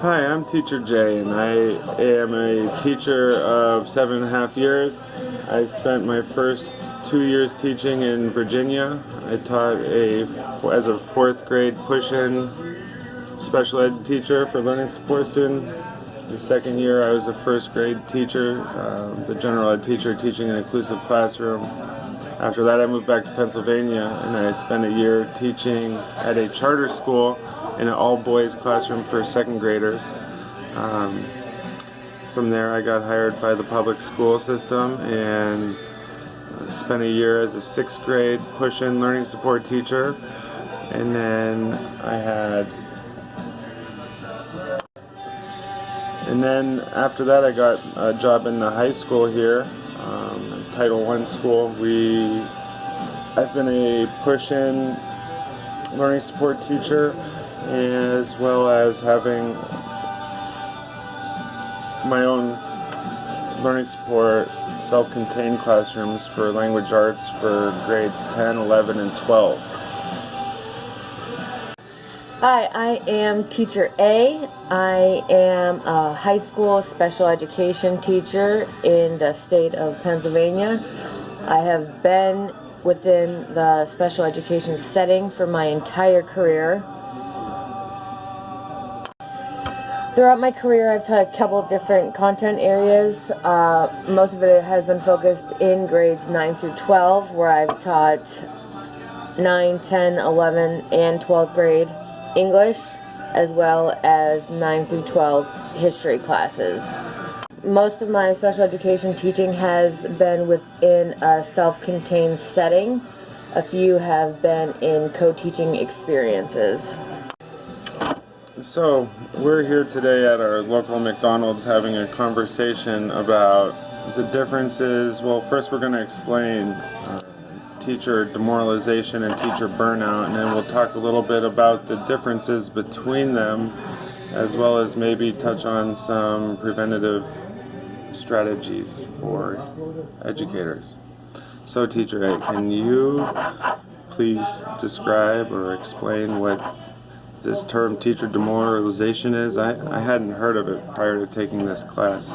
Hi, I'm Teacher Jay, and I am a teacher of 7.5 years. I spent my first 2 years teaching in Virginia. I taught as a fourth grade push-in special ed teacher for learning support students. The second year I was a first grade teacher, the general ed teacher teaching an inclusive classroom. After that I moved back to Pennsylvania and I spent a year teaching at a charter school in an all-boys classroom for second graders. From there I got hired by the public school system and spent a year as a sixth grade push-in learning support teacher. And then after that I got a job in the high school here, Title I school. I've been a push-in learning support teacher, as well as having my own learning support self-contained classrooms for language arts for grades 10, 11, and 12. Hi, I am Teacher A. I am a high school special education teacher in the state of Pennsylvania. I have been within the special education setting for my entire career. Throughout my career, I've taught a couple different content areas. Most of it has been focused in grades 9 through 12, where I've taught 9, 10, 11, and 12th grade English, as well as 9 through 12 history classes. Most of my special education teaching has been within a self-contained setting. A few have been in co-teaching experiences. So, we're here today at our local McDonald's having a conversation about the differences. Well, first we're going to explain teacher demoralization and teacher burnout, and then we'll talk a little bit about the differences between them, as well as maybe touch on some preventative strategies for educators. So, Teacher A, can you please describe or explain what this term teacher demoralization is? I hadn't heard of it prior to taking this class.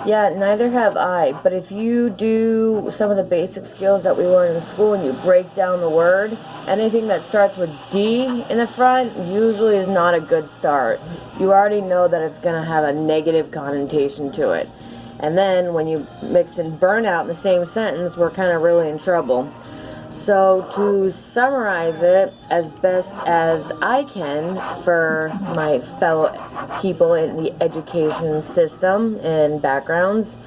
Yeah, neither have I, but if you do some of the basic skills that we learn in school and you break down the word, anything that starts with D in the front usually is not a good start. You already know that it's going to have a negative connotation to it. And then when you mix in burnout in the same sentence, we're kind of really in trouble. So to summarize it as best as I can for my fellow people in the education system and backgrounds,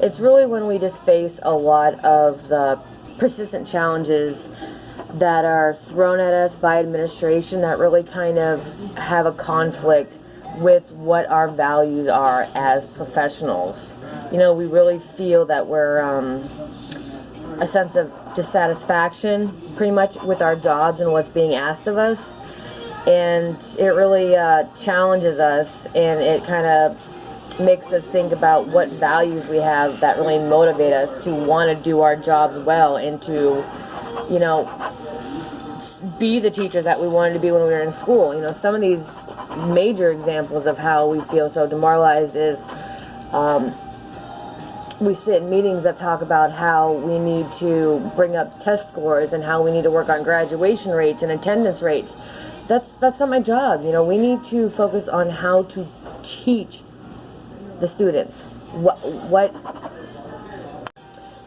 it's really when we just face a lot of the persistent challenges that are thrown at us by administration that really kind of have a conflict with what our values are as professionals. You know, we really feel that we're a sense of dissatisfaction pretty much with our jobs and what's being asked of us, and it really challenges us, and it kind of makes us think about what values we have that really motivate us to want to do our jobs well and to, you know, be the teachers that we wanted to be when we were in school. You know, some of these major examples of how we feel so demoralized is we sit in meetings that talk about how we need to bring up test scores and how we need to work on graduation rates and attendance rates. That's not my job. You know, we need to focus on how to teach the students.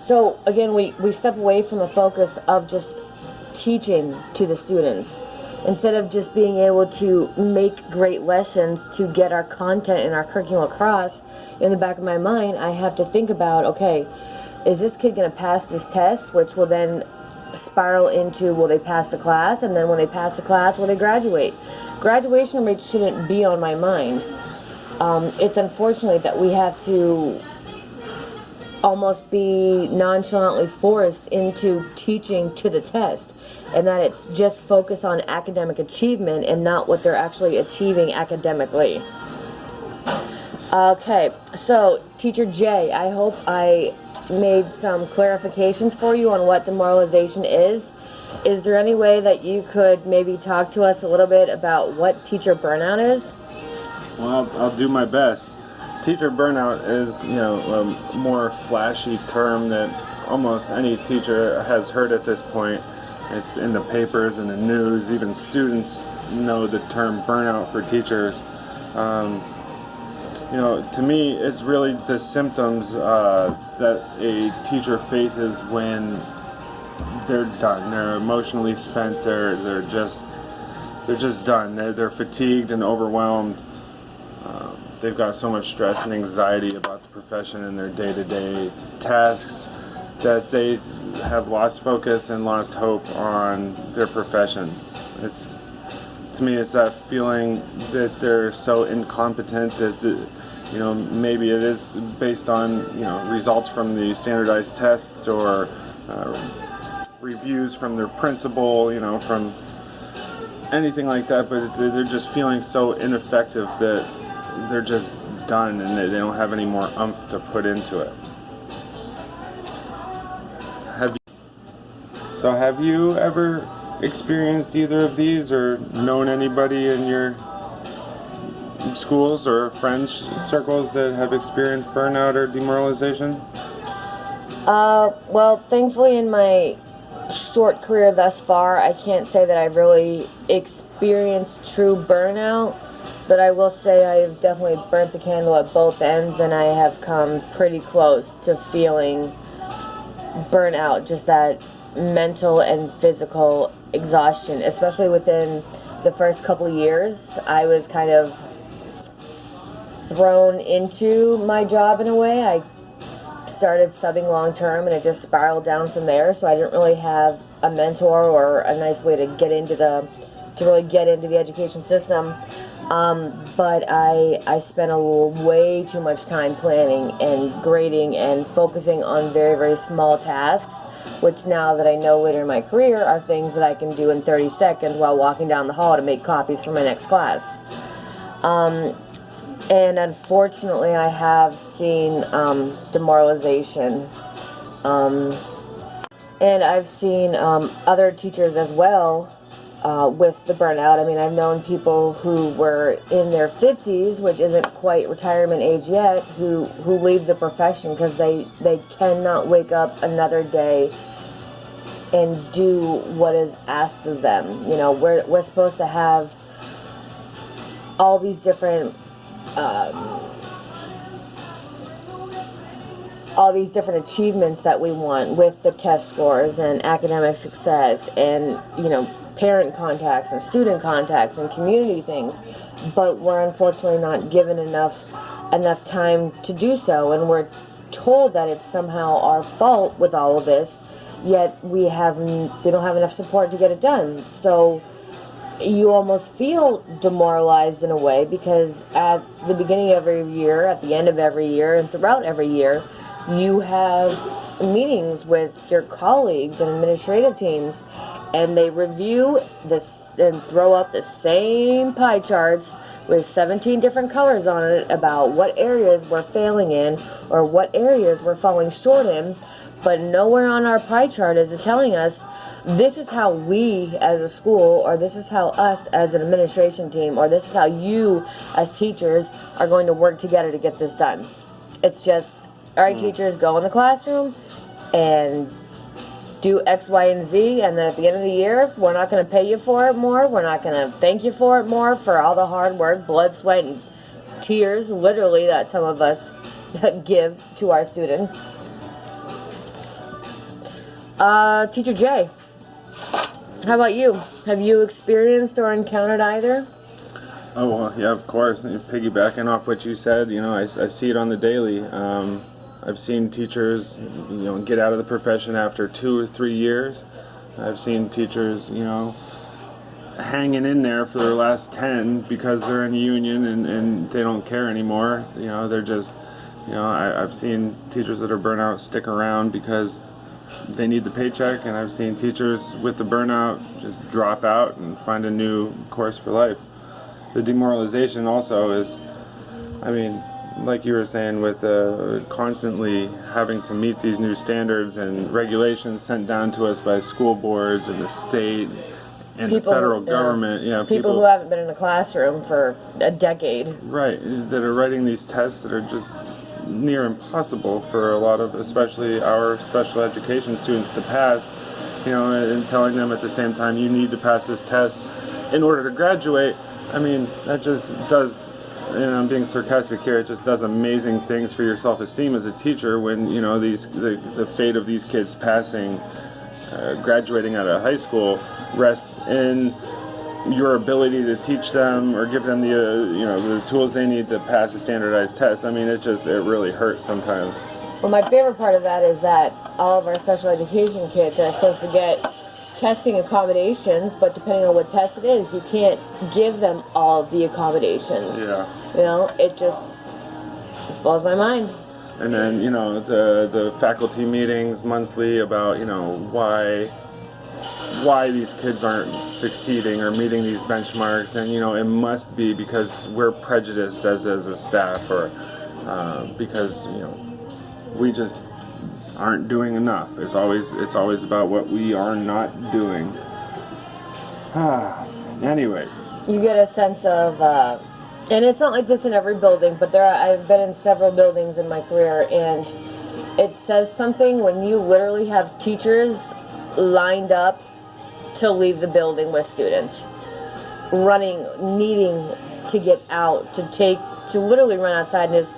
So again, we step away from the focus of just teaching to the students. Instead of just being able to make great lessons to get our content and our curriculum across, in the back of my mind, I have to think about, okay, is this kid going to pass this test, which will then spiral into, will they pass the class? And then when they pass the class, will they graduate? Graduation rates shouldn't be on my mind. It's unfortunate that we have to almost be nonchalantly forced into teaching to the test, and that it's just focused on academic achievement and not what they're actually achieving academically. Okay, so Teacher J, I hope I made some clarifications for you on what demoralization is. Is there any way that you could maybe talk to us a little bit about what teacher burnout is? Well, I'll do my best. Teacher burnout is, a more flashy term that almost any teacher has heard at this point. It's in the papers and the news. Even students know the term burnout for teachers. To me, it's really the symptoms that a teacher faces when they're done. They're emotionally spent. They're just done. They're fatigued and overwhelmed. They've got so much stress and anxiety about the profession and their day-to-day tasks that they have lost focus and lost hope on their profession. To me, it's that feeling that they're so incompetent that maybe it is based on results from the standardized tests or reviews from their principal, from anything like that. But they're just feeling so ineffective that they're just done and they don't have any more oomph to put into it. Have you ever experienced either of these or known anybody in your schools or friends circles that have experienced burnout or demoralization? Well, thankfully in my short career thus far, I can't say that I've really experienced true burnout, but I will say I've definitely burnt the candle at both ends, and I have come pretty close to feeling burnout, just that mental and physical exhaustion, especially within the first couple of years. I was kind of thrown into my job in a way. I started subbing long term and it just spiraled down from there, so I didn't really have a mentor or a nice way to really get into the education system. But I spent way too much time planning and grading and focusing on very, very small tasks, which now that I know later in my career are things that I can do in 30 seconds while walking down the hall to make copies for my next class. And unfortunately, I have seen demoralization. And I've seen other teachers as well with the burnout. I mean, I've known people who were in their 50s, which isn't quite retirement age yet, who leave the profession because they cannot wake up another day and do what is asked of them. We're supposed to have all these different achievements that we want with the test scores and academic success and parent contacts and student contacts and community things, but we're unfortunately not given enough time to do so, and we're told that it's somehow our fault with all of this, yet we don't have enough support to get it done. So you almost feel demoralized in a way, because at the beginning of every year, at the end of every year, and throughout every year, you have meetings with your colleagues and administrative teams, and they review this and throw up the same pie charts with 17 different colors on it about what areas we're failing in or what areas we're falling short in, but nowhere on our pie chart is it telling us this is how we as a school, or this is how us as an administration team, or this is how you as teachers are going to work together to get this done. It's just, all right, teachers, go in the classroom and do X, Y, and Z, and then at the end of the year, we're not going to pay you for it more. We're not going to thank you for it more for all the hard work, blood, sweat, and tears, literally, that some of us give to our students. Teacher Jay, how about you? Have you experienced or encountered either? Oh, well, yeah, of course. Piggybacking off what you said, I see it on the daily. I've seen teachers, get out of the profession after 2 or 3 years. I've seen teachers, hanging in there for their last 10 because they're in a union and they don't care anymore. They're just, I've seen teachers that are burnt out stick around because they need the paycheck, and I've seen teachers with the burnout just drop out and find a new course for life. The demoralization also is, like you were saying, with constantly having to meet these new standards and regulations sent down to us by school boards and the state and the federal government, people who haven't been in a classroom for a decade. Right, that are writing these tests that are just near impossible for a lot of, especially our special education students to pass, and telling them at the same time, you need to pass this test in order to graduate. I mean, that just does, I'm being sarcastic here, it just does amazing things for your self-esteem as a teacher when, the fate of these kids passing, graduating out of high school rests in your ability to teach them or give them the tools they need to pass a standardized test. I mean, it really hurts sometimes. Well, my favorite part of that is that all of our special education kids are supposed to get testing accommodations, but depending on what test it is, you can't give them all the accommodations. Yeah. It just blows my mind. And then, the faculty meetings monthly about, why these kids aren't succeeding or meeting these benchmarks, and it must be because we're prejudiced as a staff, or because we just aren't doing enough. It's always about what we are not doing. Anyway, you get a sense of and it's not like this in every building, but I've been in several buildings in my career, and it says something when you literally have teachers lined up to leave the building with students, needing to get out, to literally run outside and just.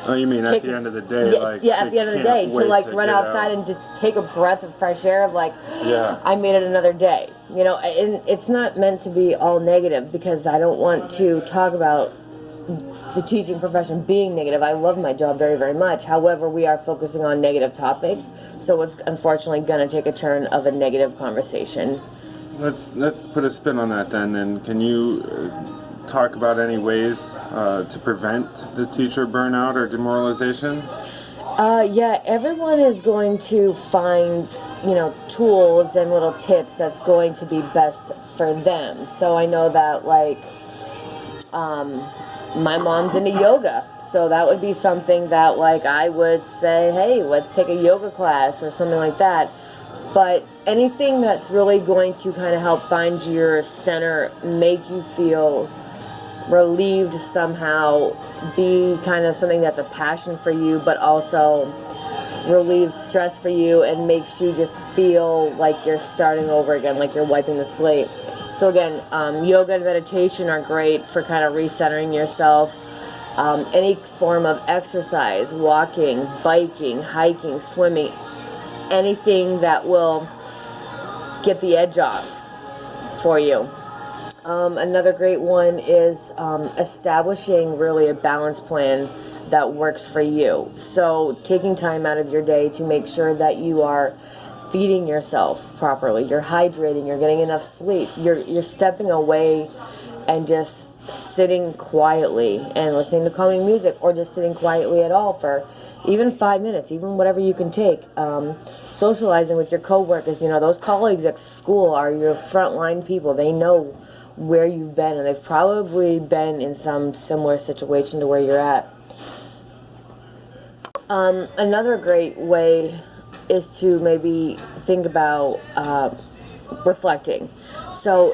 Oh, you mean at the end of the day? At the end of the day, to run outside and to take a breath of fresh air of I made it another day. And it's not meant to be all negative, because I don't want to talk about the teaching profession being negative. I love my job very, very much. However, we are focusing on negative topics, so it's unfortunately going to take a turn of a negative conversation. Let's put a spin on that then. And can you talk about any ways to prevent the teacher burnout or demoralization? Yeah, everyone is going to find, tools and little tips that's going to be best for them. So I know that, my mom's into yoga, so that would be something that, I would say, hey, let's take a yoga class or something like that. But anything that's really going to kind of help find your center, make you feel relieved somehow, be kind of something that's a passion for you, but also relieves stress for you and makes you just feel like you're starting over again, like you're wiping the slate. So again, yoga and meditation are great for kind of recentering yourself. Any form of exercise, walking, biking, hiking, swimming, anything that will get the edge off for you. Another great one is establishing really a balanced plan that works for you. So taking time out of your day to make sure that you are feeding yourself properly, you're hydrating, you're getting enough sleep, you're stepping away and just sitting quietly and listening to calming music, or just sitting quietly at all for even 5 minutes, even whatever you can take. Socializing with your coworkers, those colleagues at school are your frontline people. They know where you've been, and they've probably been in some similar situation to where you're at. Another great way is to maybe think about reflecting. So